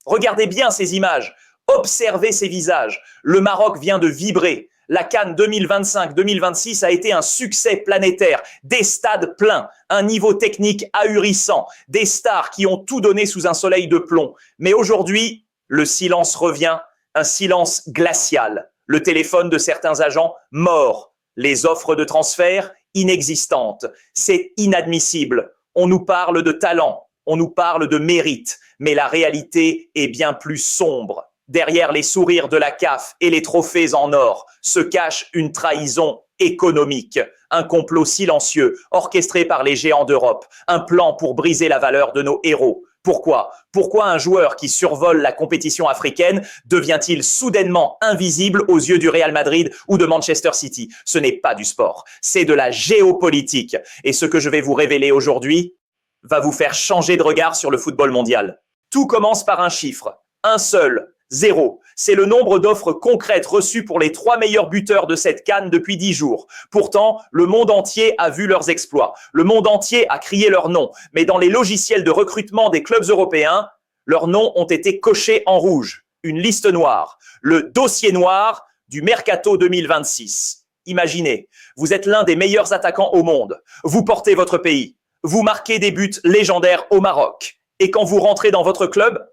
Regardez bien ces images, observez ces visages. Le Maroc vient de vibrer. La CAN 2025-2026 a été un succès planétaire, des stades pleins, un niveau technique ahurissant, des stars qui ont tout donné sous un soleil de plomb. Mais aujourd'hui, le silence revient, un silence glacial. Le téléphone de certains agents mort, les offres de transfert inexistantes. C'est inadmissible. On nous parle de talent, on nous parle de mérite, mais la réalité est bien plus sombre. Derrière les sourires de la CAF et les trophées en or se cache une trahison économique, un complot silencieux orchestré par les géants d'Europe, un plan pour briser la valeur de nos héros. Pourquoi ? Pourquoi un joueur qui survole la compétition africaine devient-il soudainement invisible aux yeux du Real Madrid ou de Manchester City ? Ce n'est pas du sport, c'est de la géopolitique. Et ce que je vais vous révéler aujourd'hui va vous faire changer de regard sur le football mondial. Tout commence par un chiffre, un seul, 0. C'est le nombre d'offres concrètes reçues pour les 3 meilleurs buteurs de cette CAN depuis 10 jours. Pourtant, le monde entier a vu leurs exploits. Le monde entier a crié leur nom. Mais dans les logiciels de recrutement des clubs européens, leurs noms ont été cochés en rouge. Une liste noire. Le dossier noir du Mercato 2026. Imaginez, vous êtes l'un des meilleurs attaquants au monde. Vous portez votre pays. Vous marquez des buts légendaires au Maroc. Et quand vous rentrez dans votre club,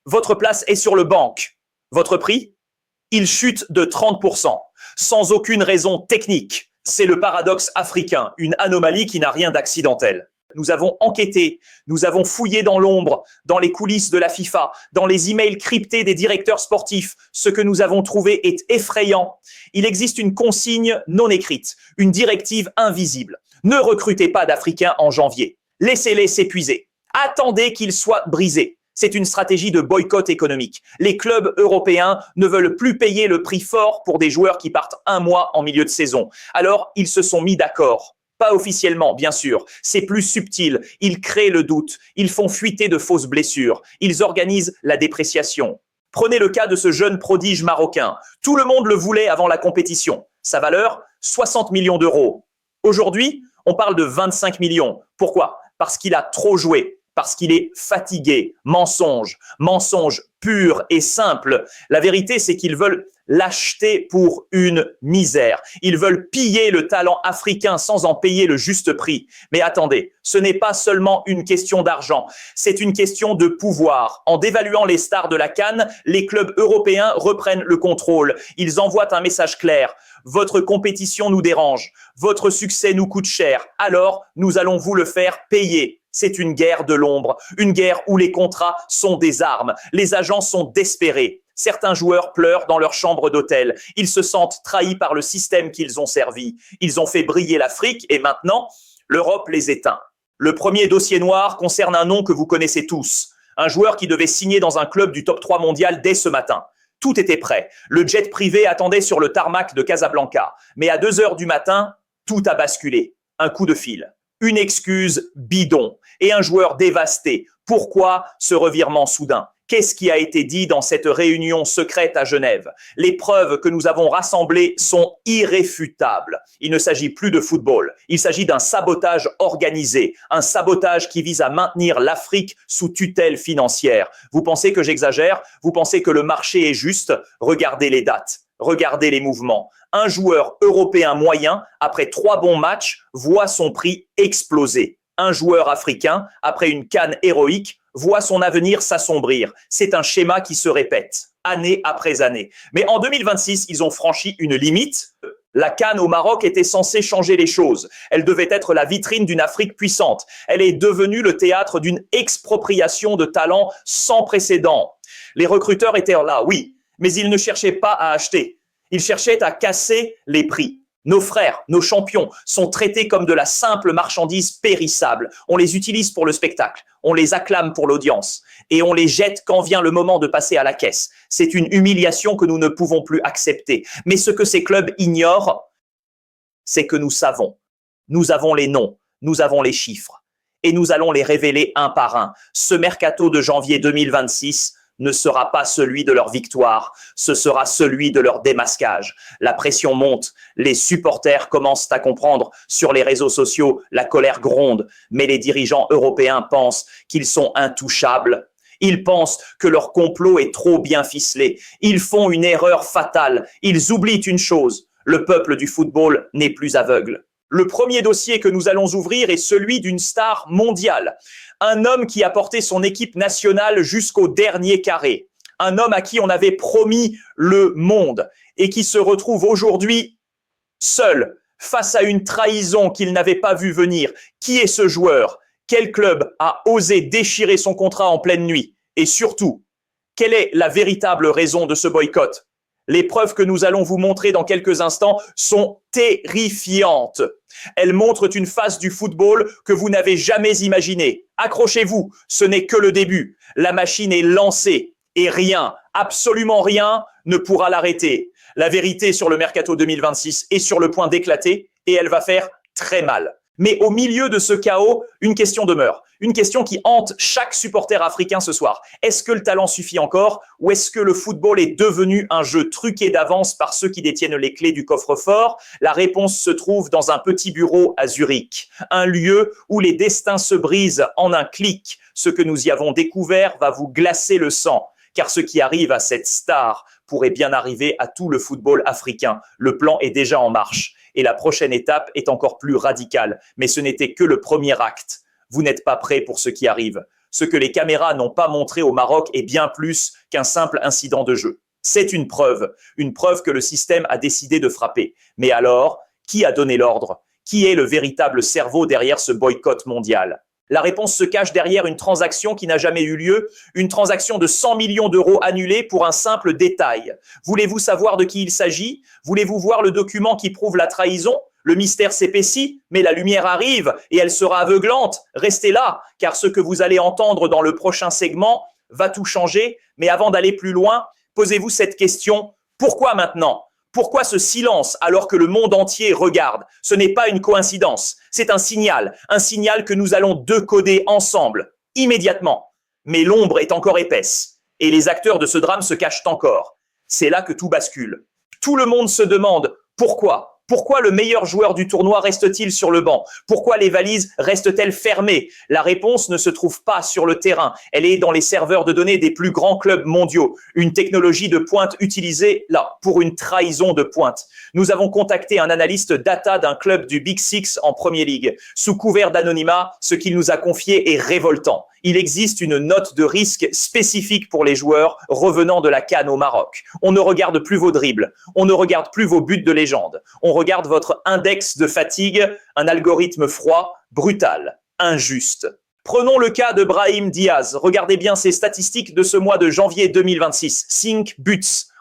votre place est sur le banc. Votre prix ? Il chute de 30%, sans aucune raison technique. C'est le paradoxe africain, une anomalie qui n'a rien d'accidentel. Nous avons enquêté, nous avons fouillé dans l'ombre, dans les coulisses de la FIFA, dans les emails cryptés des directeurs sportifs. Ce que nous avons trouvé est effrayant. Il existe une consigne non écrite, une directive invisible. Ne recrutez pas d'Africains en janvier. Laissez-les s'épuiser. Attendez qu'ils soient brisés. C'est une stratégie de boycott économique. Les clubs européens ne veulent plus payer le prix fort pour des joueurs qui partent un mois en milieu de saison. Alors, ils se sont mis d'accord. Pas officiellement, bien sûr. C'est plus subtil. Ils créent le doute. Ils font fuiter de fausses blessures. Ils organisent la dépréciation. Prenez le cas de ce jeune prodige marocain. Tout le monde le voulait avant la compétition. Sa valeur, 60 millions d'euros. Aujourd'hui, on parle de 25 millions. Pourquoi ? Parce qu'il a trop joué. Parce qu'il est fatigué. Mensonge pur et simple. La vérité, c'est qu'ils veulent l'acheter pour une misère. Ils veulent piller le talent africain sans en payer le juste prix. Mais attendez, ce n'est pas seulement une question d'argent, c'est une question de pouvoir. En dévaluant les stars de la CAN, les clubs européens reprennent le contrôle. Ils envoient un message clair. Votre compétition nous dérange. Votre succès nous coûte cher. Alors, nous allons vous le faire payer. C'est une guerre de l'ombre, une guerre où les contrats sont des armes. Les agents sont désespérés. Certains joueurs pleurent dans leur chambre d'hôtel. Ils se sentent trahis par le système qu'ils ont servi. Ils ont fait briller l'Afrique et maintenant, l'Europe les éteint. Le premier dossier noir concerne un nom que vous connaissez tous. Un joueur qui devait signer dans un club du top 3 mondial dès ce matin. Tout était prêt. Le jet privé attendait sur le tarmac de Casablanca. Mais à 2 heures du matin, tout a basculé. Un coup de fil. Une excuse bidon et un joueur dévasté. Pourquoi ce revirement soudain ? Qu'est-ce qui a été dit dans cette réunion secrète à Genève ? Les preuves que nous avons rassemblées sont irréfutables. Il ne s'agit plus de football. Il s'agit d'un sabotage organisé, un sabotage qui vise à maintenir l'Afrique sous tutelle financière. Vous pensez que j'exagère ? Vous pensez que le marché est juste ? Regardez les dates. Regardez les mouvements. Un joueur européen moyen, après 3 bons matchs, voit son prix exploser. Un joueur africain, après une CAN héroïque, voit son avenir s'assombrir. C'est un schéma qui se répète, année après année. Mais en 2026, ils ont franchi une limite. La CAN au Maroc était censée changer les choses. Elle devait être la vitrine d'une Afrique puissante. Elle est devenue le théâtre d'une expropriation de talents sans précédent. Les recruteurs étaient là, oui, mais ils ne cherchaient pas à acheter. Ils cherchaient à casser les prix. Nos frères, nos champions sont traités comme de la simple marchandise périssable. On les utilise pour le spectacle, on les acclame pour l'audience et on les jette quand vient le moment de passer à la caisse. C'est une humiliation que nous ne pouvons plus accepter. Mais ce que ces clubs ignorent, c'est que nous savons. Nous avons les noms, nous avons les chiffres et nous allons les révéler un par un. Ce mercato de janvier 2026 ne sera pas celui de leur victoire, ce sera celui de leur démasquage. La pression monte, les supporters commencent à comprendre. Sur les réseaux sociaux, la colère gronde, mais les dirigeants européens pensent qu'ils sont intouchables. Ils pensent que leur complot est trop bien ficelé. Ils font une erreur fatale. Ils oublient une chose. Le peuple du football n'est plus aveugle. Le premier dossier que nous allons ouvrir est celui d'une star mondiale. Un homme qui a porté son équipe nationale jusqu'au dernier carré. Un homme à qui on avait promis le monde et qui se retrouve aujourd'hui seul face à une trahison qu'il n'avait pas vu venir. Qui est ce joueur? Quel club a osé déchirer son contrat en pleine nuit? Et surtout, quelle est la véritable raison de ce boycott? Les preuves que nous allons vous montrer dans quelques instants sont terrifiantes. Elles montrent une face du football que vous n'avez jamais imaginée. Accrochez-vous, ce n'est que le début. La machine est lancée et rien, absolument rien, ne pourra l'arrêter. La vérité sur le mercato 2026 est sur le point d'éclater et elle va faire très mal. Mais au milieu de ce chaos, une question demeure. Une question qui hante chaque supporter africain ce soir. Est-ce que le talent suffit encore ou est-ce que le football est devenu un jeu truqué d'avance par ceux qui détiennent les clés du coffre-fort? La réponse se trouve dans un petit bureau à Zurich. Un lieu où les destins se brisent en un clic. Ce que nous y avons découvert va vous glacer le sang. Car ce qui arrive à cette star pourrait bien arriver à tout le football africain. Le plan est déjà en marche. Et la prochaine étape est encore plus radicale. Mais ce n'était que le premier acte. Vous n'êtes pas prêts pour ce qui arrive. Ce que les caméras n'ont pas montré au Maroc est bien plus qu'un simple incident de jeu. C'est une preuve que le système a décidé de frapper. Mais alors, qui a donné l'ordre? Qui est le véritable cerveau derrière ce boycott mondial? La réponse se cache derrière une transaction qui n'a jamais eu lieu, une transaction de 100 millions d'euros annulée pour un simple détail. Voulez-vous savoir de qui il s'agit? Voulez-vous voir le document qui prouve la trahison? Le mystère s'épaissit, mais la lumière arrive et elle sera aveuglante. Restez là, car ce que vous allez entendre dans le prochain segment va tout changer. Mais avant d'aller plus loin, posez-vous cette question. Pourquoi maintenant? Pourquoi ce silence alors que le monde entier regarde? Ce n'est pas une coïncidence, c'est un signal que nous allons décoder ensemble, immédiatement. Mais l'ombre est encore épaisse et les acteurs de ce drame se cachent encore. C'est là que tout bascule. Tout le monde se demande pourquoi? Pourquoi le meilleur joueur du tournoi reste-t-il sur le banc? Pourquoi les valises restent-elles fermées? La réponse ne se trouve pas sur le terrain. Elle est dans les serveurs de données des plus grands clubs mondiaux. Une technologie de pointe utilisée là pour une trahison de pointe. Nous avons contacté un analyste data d'un club du Big Six en Premier League. Sous couvert d'anonymat, ce qu'il nous a confié est révoltant. Il existe une note de risque spécifique pour les joueurs revenant de la CAN au Maroc. On ne regarde plus vos dribbles, on ne regarde plus vos buts de légende. On regarde votre index de fatigue, un algorithme froid, brutal, injuste. Prenons le cas de Brahim Diaz. Regardez bien ses statistiques de ce mois de janvier 2026. 5 buts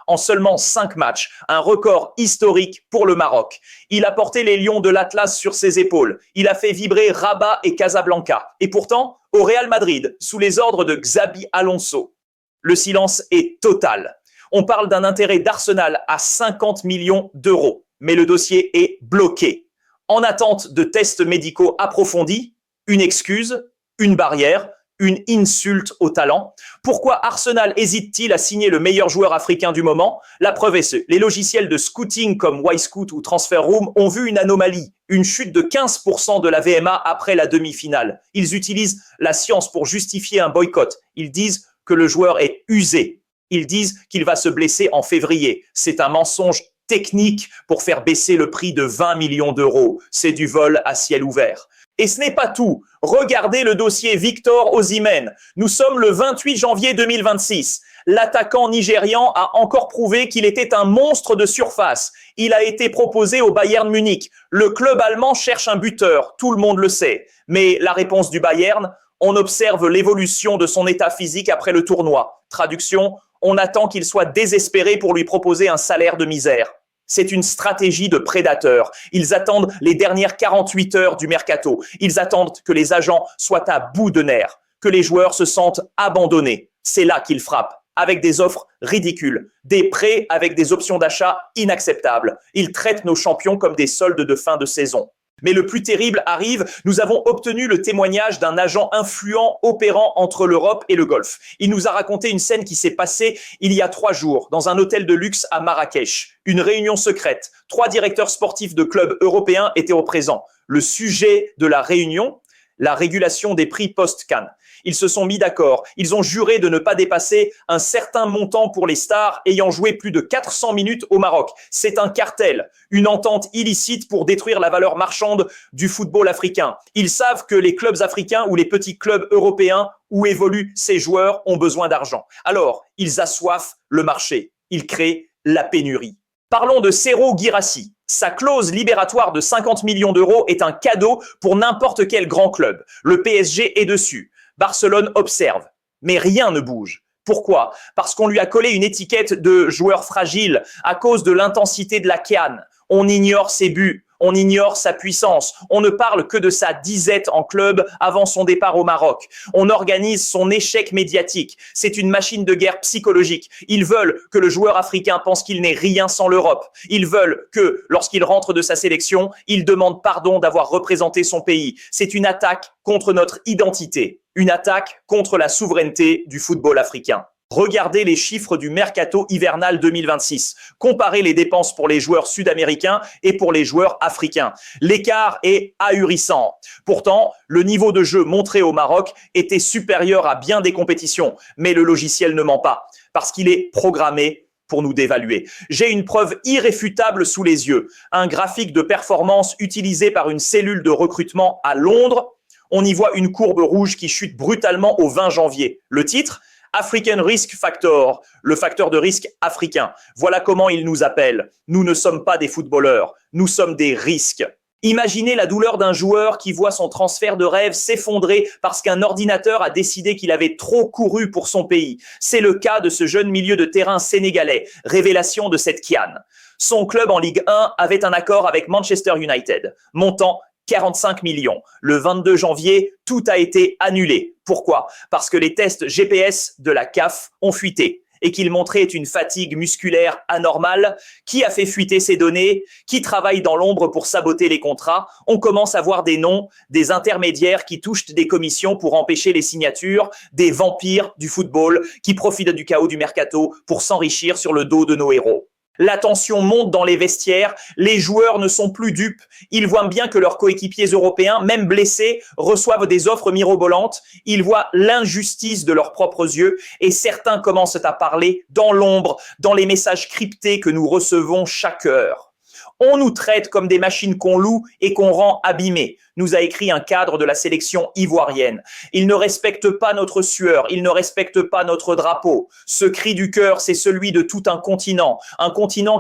en seulement 5 matchs, un record historique pour le Maroc. Il a porté les Lions de l'Atlas sur ses épaules. Il a fait vibrer Rabat et Casablanca. Et pourtant, au Real Madrid, sous les ordres de Xabi Alonso, le silence est total. On parle d'un intérêt d'Arsenal à 50 millions d'euros, mais le dossier est bloqué. En attente de tests médicaux approfondis, une excuse, une barrière, une insulte au talent. Pourquoi Arsenal hésite-t-il à signer le meilleur joueur africain du moment? La preuve est ce. Les logiciels de scouting comme Wisecout ou TransferRoom ont vu une anomalie, une chute de 15% de la VMA après la demi-finale. Ils utilisent la science pour justifier un boycott. Ils disent que le joueur est usé. Ils disent qu'il va se blesser en février. C'est un mensonge technique pour faire baisser le prix de 20 millions d'euros. C'est du vol à ciel ouvert. Et ce n'est pas tout. Regardez le dossier Victor Osimhen. Nous sommes le 28 janvier 2026. L'attaquant nigérian a encore prouvé qu'il était un monstre de surface. Il a été proposé au Bayern Munich. Le club allemand cherche un buteur, tout le monde le sait. Mais la réponse du Bayern, on observe l'évolution de son état physique après le tournoi. Traduction, on attend qu'il soit désespéré pour lui proposer un salaire de misère. C'est une stratégie de prédateur. Ils attendent les dernières 48 heures du mercato. Ils attendent que les agents soient à bout de nerfs, que les joueurs se sentent abandonnés. C'est là qu'ils frappent, avec des offres ridicules, des prêts avec des options d'achat inacceptables. Ils traitent nos champions comme des soldes de fin de saison. Mais le plus terrible arrive, nous avons obtenu le témoignage d'un agent influent opérant entre l'Europe et le Golfe. Il nous a raconté une scène qui s'est passée il y a 3 jours dans un hôtel de luxe à Marrakech. Une réunion secrète. 3 directeurs sportifs de clubs européens étaient au présent. Le sujet de la réunion, la régulation des prix post-CAN. Ils se sont mis d'accord. Ils ont juré de ne pas dépasser un certain montant pour les stars ayant joué plus de 400 minutes au Maroc. C'est un cartel, une entente illicite pour détruire la valeur marchande du football africain. Ils savent que les clubs africains ou les petits clubs européens où évoluent ces joueurs ont besoin d'argent. Alors, ils assoiffent le marché. Ils créent la pénurie. Parlons de Serhou Guirassy. Sa clause libératoire de 50 millions d'euros est un cadeau pour n'importe quel grand club. Le PSG est dessus. Barcelone observe. Mais rien ne bouge. Pourquoi? Parce qu'on lui a collé une étiquette de joueur fragile à cause de l'intensité de la CAN. On ignore ses buts. On ignore sa puissance. On ne parle que de sa disette en club avant son départ au Maroc. On organise son échec médiatique. C'est une machine de guerre psychologique. Ils veulent que le joueur africain pense qu'il n'est rien sans l'Europe. Ils veulent que, lorsqu'il rentre de sa sélection, il demande pardon d'avoir représenté son pays. C'est une attaque contre notre identité. Une attaque contre la souveraineté du football africain. Regardez les chiffres du mercato hivernal 2026. Comparez les dépenses pour les joueurs sud-américains et pour les joueurs africains. L'écart est ahurissant. Pourtant, le niveau de jeu montré au Maroc était supérieur à bien des compétitions. Mais le logiciel ne ment pas, parce qu'il est programmé pour nous dévaluer. J'ai une preuve irréfutable sous les yeux. Un graphique de performance utilisé par une cellule de recrutement à Londres. On y voit une courbe rouge qui chute brutalement au 20 janvier. Le titre ? African Risk Factor, le facteur de risque africain. Voilà comment il nous appelle. Nous ne sommes pas des footballeurs, nous sommes des risques. Imaginez la douleur d'un joueur qui voit son transfert de rêve s'effondrer parce qu'un ordinateur a décidé qu'il avait trop couru pour son pays. C'est le cas de ce jeune milieu de terrain sénégalais, révélation de cette CAN. Son club en Ligue 1 avait un accord avec Manchester United, montant 45 millions. Le 22 janvier, tout a été annulé. Pourquoi? Parce que les tests GPS de la CAF ont fuité et qu'ils montraient une fatigue musculaire anormale. Qui a fait fuiter ces données? Qui travaille dans l'ombre pour saboter les contrats? On commence à voir des noms, des intermédiaires qui touchent des commissions pour empêcher les signatures, des vampires du football qui profitent du chaos du mercato pour s'enrichir sur le dos de nos héros. La tension monte dans les vestiaires, les joueurs ne sont plus dupes, ils voient bien que leurs coéquipiers européens, même blessés, reçoivent des offres mirobolantes, ils voient l'injustice de leurs propres yeux et certains commencent à parler dans l'ombre, dans les messages cryptés que nous recevons chaque heure. On nous traite comme des machines qu'on loue et qu'on rend abîmées, nous a écrit un cadre de la sélection ivoirienne. Ils ne respectent pas notre sueur, ils ne respectent pas notre drapeau. Ce cri du cœur, c'est celui de tout un continent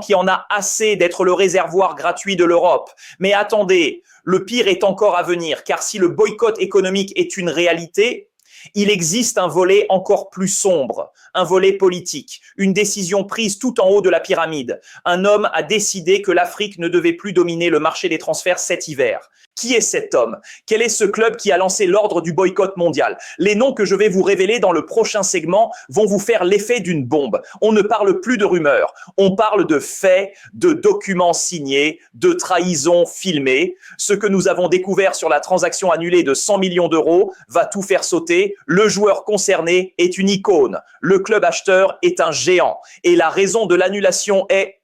qui en a assez d'être le réservoir gratuit de l'Europe. Mais attendez, le pire est encore à venir, car si le boycott économique est une réalité, il existe un volet encore plus sombre, un volet politique, une décision prise tout en haut de la pyramide. Un homme a décidé que l'Afrique ne devait plus dominer le marché des transferts cet hiver. Qui est cet homme? Quel est ce club qui a lancé l'ordre du boycott mondial? Les noms que je vais vous révéler dans le prochain segment vont vous faire l'effet d'une bombe. On ne parle plus de rumeurs, on parle de faits, de documents signés, de trahisons filmées. Ce que nous avons découvert sur la transaction annulée de 100 millions d'euros va tout faire sauter. Le joueur concerné est une icône. Le club acheteur est un géant. Et la raison de l'annulation est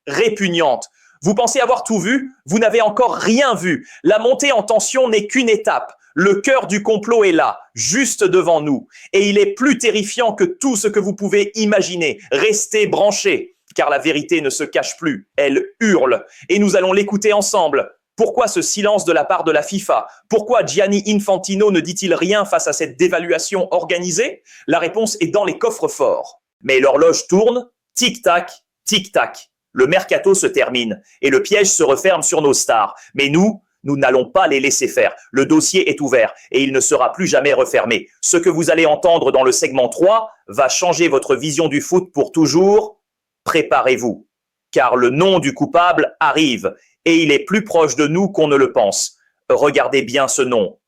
répugnante. Vous pensez avoir tout vu? Vous n'avez encore rien vu. La montée en tension n'est qu'une étape. Le cœur du complot est là, juste devant nous. Et il est plus terrifiant que tout ce que vous pouvez imaginer. Restez branchés, car la vérité ne se cache plus. Elle hurle. Et nous allons l'écouter ensemble. Pourquoi ce silence de la part de la FIFA? Pourquoi Gianni Infantino ne dit-il rien face à cette dévaluation organisée? La réponse est dans les coffres forts. Mais l'horloge tourne, tic-tac, tic-tac. Le mercato se termine et le piège se referme sur nos stars. Mais nous n'allons pas les laisser faire. Le dossier est ouvert et il ne sera plus jamais refermé. Ce que vous allez entendre dans le segment 3 va changer votre vision du foot pour toujours. Préparez-vous, car le nom du coupable arrive et il est plus proche de nous qu'on ne le pense. Regardez bien ce nom.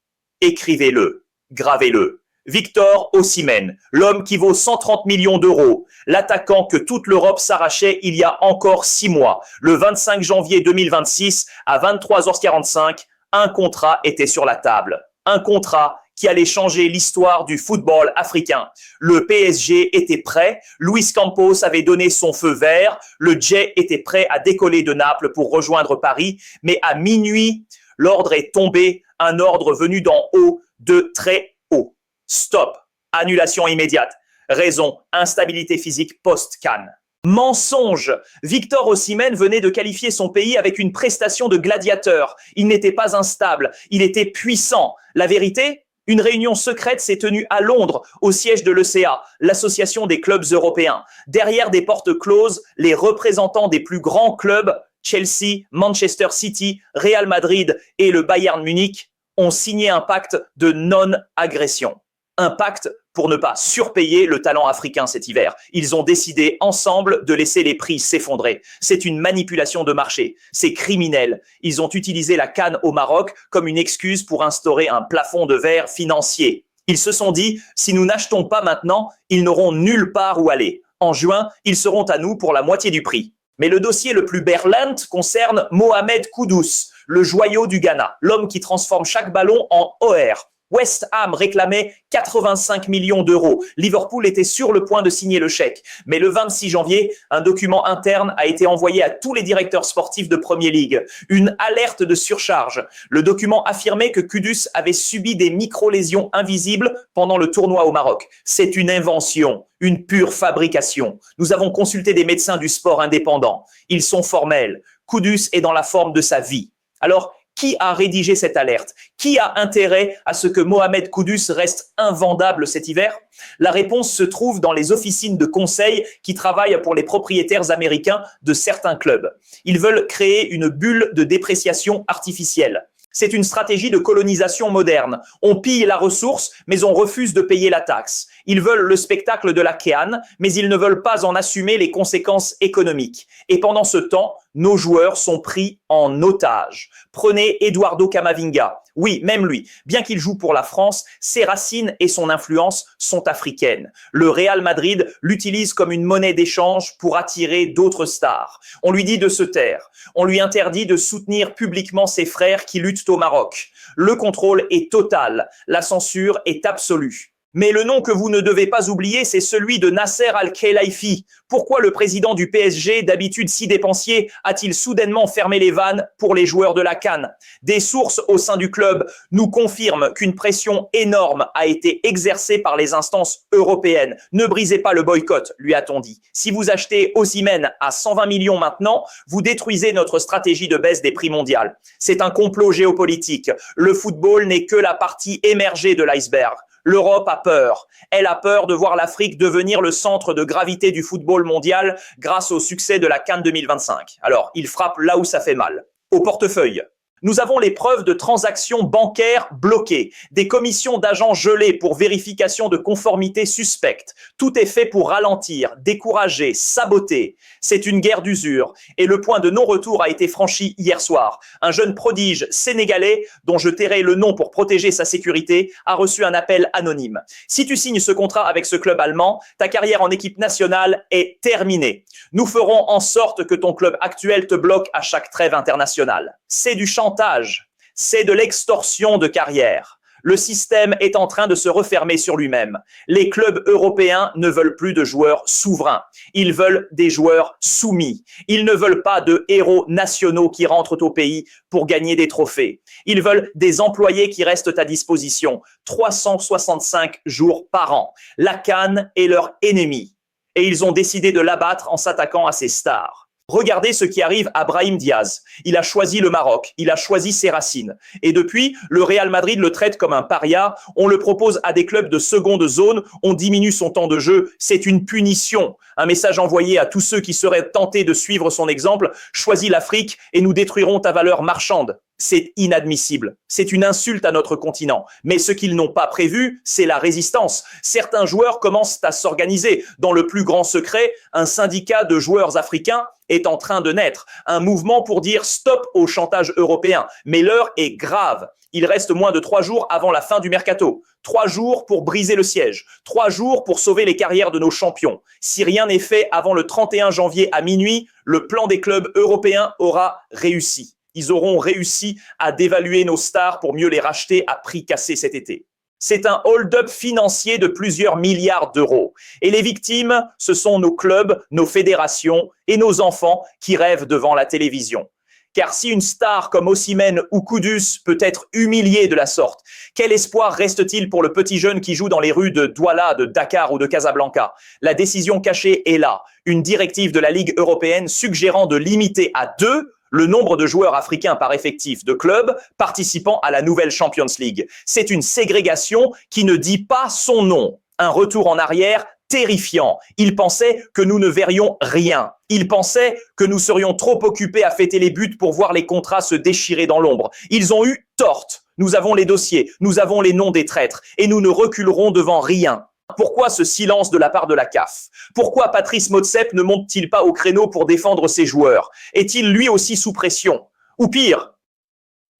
Écrivez-le, gravez-le. Victor Osimhen, l'homme qui vaut 130 millions d'euros, l'attaquant que toute l'Europe s'arrachait il y a encore 6 mois. Le 25 janvier 2026, à 23h45, un contrat était sur la table. Un contrat qui allait changer l'histoire du football africain. Le PSG était prêt, Luis Campos avait donné son feu vert, le jet était prêt à décoller de Naples pour rejoindre Paris, mais à minuit, l'ordre est tombé, un ordre venu d'en haut, de très haut. Stop. Annulation immédiate. Raison, instabilité physique post-CAN. Mensonge. Victor Osimhen venait de qualifier son pays avec une prestation de gladiateur. Il n'était pas instable, il était puissant. La vérité ? Une réunion secrète s'est tenue à Londres, au siège de l'ECA, l'Association des clubs européens. Derrière des portes closes, les représentants des plus grands clubs, Chelsea, Manchester City, Real Madrid et le Bayern Munich, ont signé un pacte de non-agression. Un pacte pour ne pas surpayer le talent africain cet hiver. Ils ont décidé ensemble de laisser les prix s'effondrer. C'est une manipulation de marché. C'est criminel. Ils ont utilisé la CAN au Maroc comme une excuse pour instaurer un plafond de verre financier. Ils se sont dit, si nous n'achetons pas maintenant, ils n'auront nulle part où aller. En juin, ils seront à nous pour la moitié du prix. Mais le dossier le plus berlint concerne Mohamed Kudus, le joyau du Ghana, l'homme qui transforme chaque ballon en OR. West Ham réclamait 85 millions d'euros. Liverpool était sur le point de signer le chèque. Mais le 26 janvier, un document interne a été envoyé à tous les directeurs sportifs de Premier League. Une alerte de surcharge. Le document affirmait que Kudus avait subi des micro-lésions invisibles pendant le tournoi au Maroc. C'est une invention, une pure fabrication. Nous avons consulté des médecins du sport indépendants. Ils sont formels. Kudus est dans la forme de sa vie. Alors, qui a rédigé cette alerte? Qui a intérêt à ce que Mohamed Kudus reste invendable cet hiver? La réponse se trouve dans les officines de conseil qui travaillent pour les propriétaires américains de certains clubs. Ils veulent créer une bulle de dépréciation artificielle. C'est une stratégie de colonisation moderne. On pille la ressource, mais on refuse de payer la taxe. Ils veulent le spectacle de la CAN, mais ils ne veulent pas en assumer les conséquences économiques. Et pendant ce temps, nos joueurs sont pris en otage. Prenez Eduardo Camavinga. Oui, même lui. Bien qu'il joue pour la France, ses racines et son influence sont africaines. Le Real Madrid l'utilise comme une monnaie d'échange pour attirer d'autres stars. On lui dit de se taire. On lui interdit de soutenir publiquement ses frères qui luttent au Maroc. Le contrôle est total. La censure est absolue. Mais le nom que vous ne devez pas oublier, c'est celui de Nasser Al-Khelaifi. Pourquoi le président du PSG, d'habitude si dépensier, a-t-il soudainement fermé les vannes pour les joueurs de la CAN? Des sources au sein du club nous confirment qu'une pression énorme a été exercée par les instances européennes. Ne brisez pas le boycott, lui a-t-on dit. Si vous achetez Osimhen à 120 millions maintenant, vous détruisez notre stratégie de baisse des prix mondiales. C'est un complot géopolitique. Le football n'est que la partie émergée de l'iceberg. L'Europe a peur. Elle a peur de voir l'Afrique devenir le centre de gravité du football mondial grâce au succès de la CAN 2025. Alors, il frappe là où ça fait mal. Au portefeuille. Nous avons les preuves de transactions bancaires bloquées, des commissions d'agents gelées pour vérification de conformité suspecte. Tout est fait pour ralentir, décourager, saboter. C'est une guerre d'usure et le point de non-retour a été franchi hier soir. Un jeune prodige sénégalais, dont je tairai le nom pour protéger sa sécurité, a reçu un appel anonyme. Si tu signes ce contrat avec ce club allemand, ta carrière en équipe nationale est terminée. Nous ferons en sorte que ton club actuel te bloque à chaque trêve internationale. C'est du chantage, c'est de l'extorsion de carrière. Le système est en train de se refermer sur lui-même. Les clubs européens ne veulent plus de joueurs souverains. Ils veulent des joueurs soumis. Ils ne veulent pas de héros nationaux qui rentrent au pays pour gagner des trophées. Ils veulent des employés qui restent à disposition 365 jours par an. La CAN est leur ennemi. Et ils ont décidé de l'abattre en s'attaquant à ses stars. Regardez ce qui arrive à Brahim Diaz. Il a choisi le Maroc, il a choisi ses racines. Et depuis, le Real Madrid le traite comme un paria, on le propose à des clubs de seconde zone, on diminue son temps de jeu, c'est une punition. Un message envoyé à tous ceux qui seraient tentés de suivre son exemple, choisis l'Afrique et nous détruirons ta valeur marchande. C'est inadmissible. C'est une insulte à notre continent. Mais ce qu'ils n'ont pas prévu, c'est la résistance. Certains joueurs commencent à s'organiser. Dans le plus grand secret, un syndicat de joueurs africains est en train de naître. Un mouvement pour dire stop au chantage européen. Mais l'heure est grave. Il reste moins de 3 jours avant la fin du mercato. 3 jours pour briser le siège. 3 jours pour sauver les carrières de nos champions. Si rien n'est fait avant le 31 janvier à minuit, le plan des clubs européens aura réussi. Ils auront réussi à dévaluer nos stars pour mieux les racheter à prix cassé cet été. C'est un hold-up financier de plusieurs milliards d'euros. Et les victimes, ce sont nos clubs, nos fédérations et nos enfants qui rêvent devant la télévision. Car si une star comme Osimhen ou Kudus peut être humiliée de la sorte, quel espoir reste-t-il pour le petit jeune qui joue dans les rues de Douala, de Dakar ou de Casablanca? La décision cachée est là, une directive de la Ligue européenne suggérant de limiter à 2 le nombre de joueurs africains par effectif de clubs participant à la nouvelle Champions League. C'est une ségrégation qui ne dit pas son nom. Un retour en arrière terrifiant. Ils pensaient que nous ne verrions rien. Ils pensaient que nous serions trop occupés à fêter les buts pour voir les contrats se déchirer dans l'ombre. Ils ont eu tort. Nous avons les dossiers, nous avons les noms des traîtres et nous ne reculerons devant rien. Pourquoi ce silence de la part de la CAF? Pourquoi Patrice Motsepe ne monte-t-il pas au créneau pour défendre ses joueurs? Est-il lui aussi sous pression? Ou pire,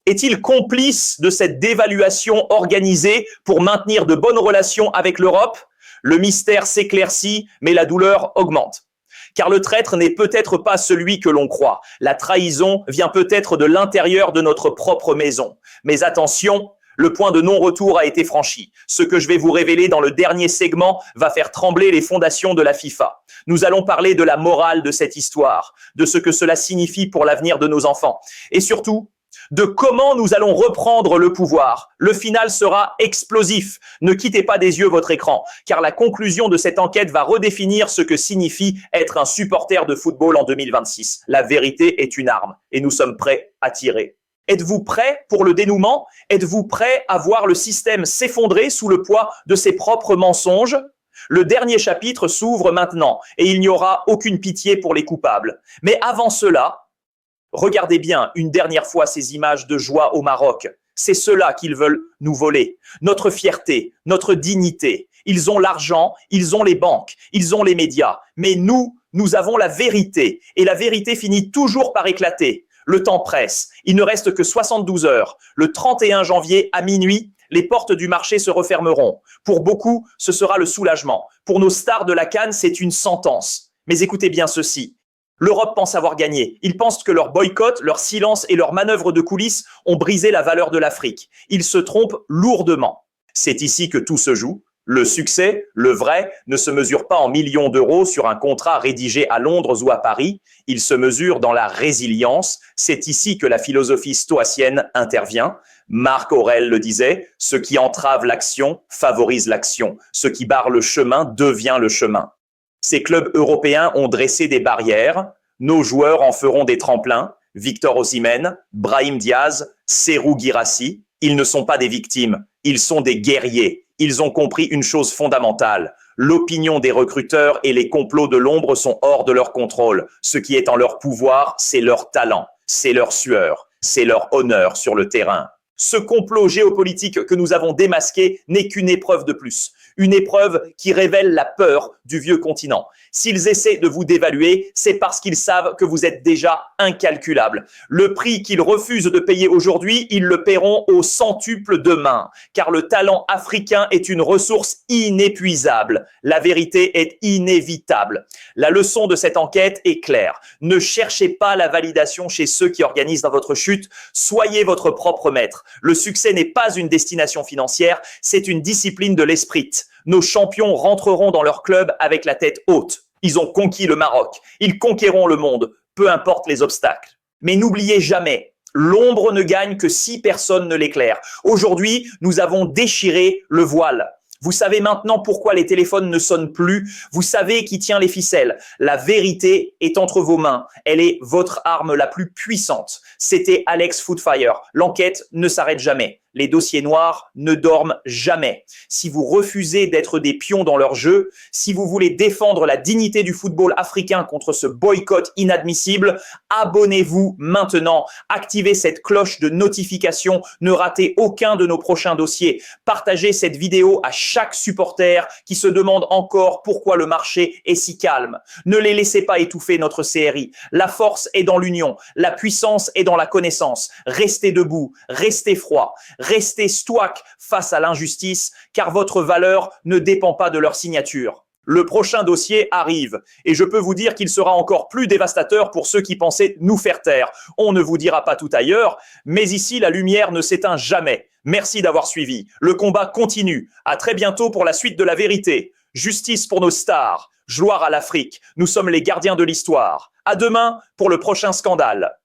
est-il complice de cette dévaluation organisée pour maintenir de bonnes relations avec l'Europe? Le mystère s'éclaircit, mais la douleur augmente. Car le traître n'est peut-être pas celui que l'on croit. La trahison vient peut-être de l'intérieur de notre propre maison. Mais attention, le point de non-retour a été franchi. Ce que je vais vous révéler dans le dernier segment va faire trembler les fondations de la FIFA. Nous allons parler de la morale de cette histoire, de ce que cela signifie pour l'avenir de nos enfants. Et surtout, de comment nous allons reprendre le pouvoir. Le final sera explosif. Ne quittez pas des yeux votre écran, car la conclusion de cette enquête va redéfinir ce que signifie être un supporter de football en 2026. La vérité est une arme, et nous sommes prêts à tirer. Êtes-vous prêts pour le dénouement? Êtes-vous prêts à voir le système s'effondrer sous le poids de ses propres mensonges? Le dernier chapitre s'ouvre maintenant, et il n'y aura aucune pitié pour les coupables. Mais avant cela, regardez bien une dernière fois ces images de joie au Maroc. C'est cela qu'ils veulent nous voler. Notre fierté, notre dignité. Ils ont l'argent, ils ont les banques, ils ont les médias. Mais nous avons la vérité. Et la vérité finit toujours par éclater. Le temps presse. Il ne reste que 72 heures. Le 31 janvier à minuit, les portes du marché se refermeront. Pour beaucoup, ce sera le soulagement. Pour nos stars de la CAN, c'est une sentence. Mais écoutez bien ceci. L'Europe pense avoir gagné. Ils pensent que leur boycott, leur silence et leurs manœuvres de coulisses ont brisé la valeur de l'Afrique. Ils se trompent lourdement. C'est ici que tout se joue. Le succès, le vrai, ne se mesure pas en millions d'euros sur un contrat rédigé à Londres ou à Paris. Il se mesure dans la résilience. C'est ici que la philosophie stoïcienne intervient. Marc Aurèle le disait, ce qui entrave l'action favorise l'action. Ce qui barre le chemin devient le chemin. Ces clubs européens ont dressé des barrières. Nos joueurs en feront des tremplins. Victor Osimhen, Brahim Diaz, Serhou Guirassy. Ils ne sont pas des victimes, ils sont des guerriers. Ils ont compris une chose fondamentale. L'opinion des recruteurs et les complots de l'ombre sont hors de leur contrôle. Ce qui est en leur pouvoir, c'est leur talent, c'est leur sueur, c'est leur honneur sur le terrain. Ce complot géopolitique que nous avons démasqué n'est qu'une épreuve de plus. Une épreuve qui révèle la peur du vieux continent. S'ils essaient de vous dévaluer, c'est parce qu'ils savent que vous êtes déjà incalculable. Le prix qu'ils refusent de payer aujourd'hui, ils le paieront au centuple demain. Car le talent africain est une ressource inépuisable. La vérité est inévitable. La leçon de cette enquête est claire. Ne cherchez pas la validation chez ceux qui organisent dans votre chute. Soyez votre propre maître. Le succès n'est pas une destination financière, c'est une discipline de l'esprit. Nos champions rentreront dans leur club avec la tête haute. Ils ont conquis le Maroc. Ils conquéreront le monde, peu importe les obstacles. Mais n'oubliez jamais, l'ombre ne gagne que si personne ne l'éclaire. Aujourd'hui, nous avons déchiré le voile. Vous savez maintenant pourquoi les téléphones ne sonnent plus. Vous savez qui tient les ficelles. La vérité est entre vos mains. Elle est votre arme la plus puissante. C'était Alex Footfire. L'enquête ne s'arrête jamais. Les dossiers noirs ne dorment jamais. Si vous refusez d'être des pions dans leur jeu, si vous voulez défendre la dignité du football africain contre ce boycott inadmissible, abonnez-vous maintenant. Activez cette cloche de notification. Ne ratez aucun de nos prochains dossiers. Partagez cette vidéo à chaque supporter qui se demande encore pourquoi le marché est si calme. Ne les laissez pas étouffer notre CRI. La force est dans l'union. La puissance est dans la connaissance. Restez debout. Restez froid. Restez stoique face à l'injustice, car votre valeur ne dépend pas de leur signature. Le prochain dossier arrive, et je peux vous dire qu'il sera encore plus dévastateur pour ceux qui pensaient nous faire taire. On ne vous dira pas tout ailleurs, mais ici la lumière ne s'éteint jamais. Merci d'avoir suivi. Le combat continue. À très bientôt pour la suite de la vérité. Justice pour nos stars. Gloire à l'Afrique. Nous sommes les gardiens de l'histoire. À demain pour le prochain scandale.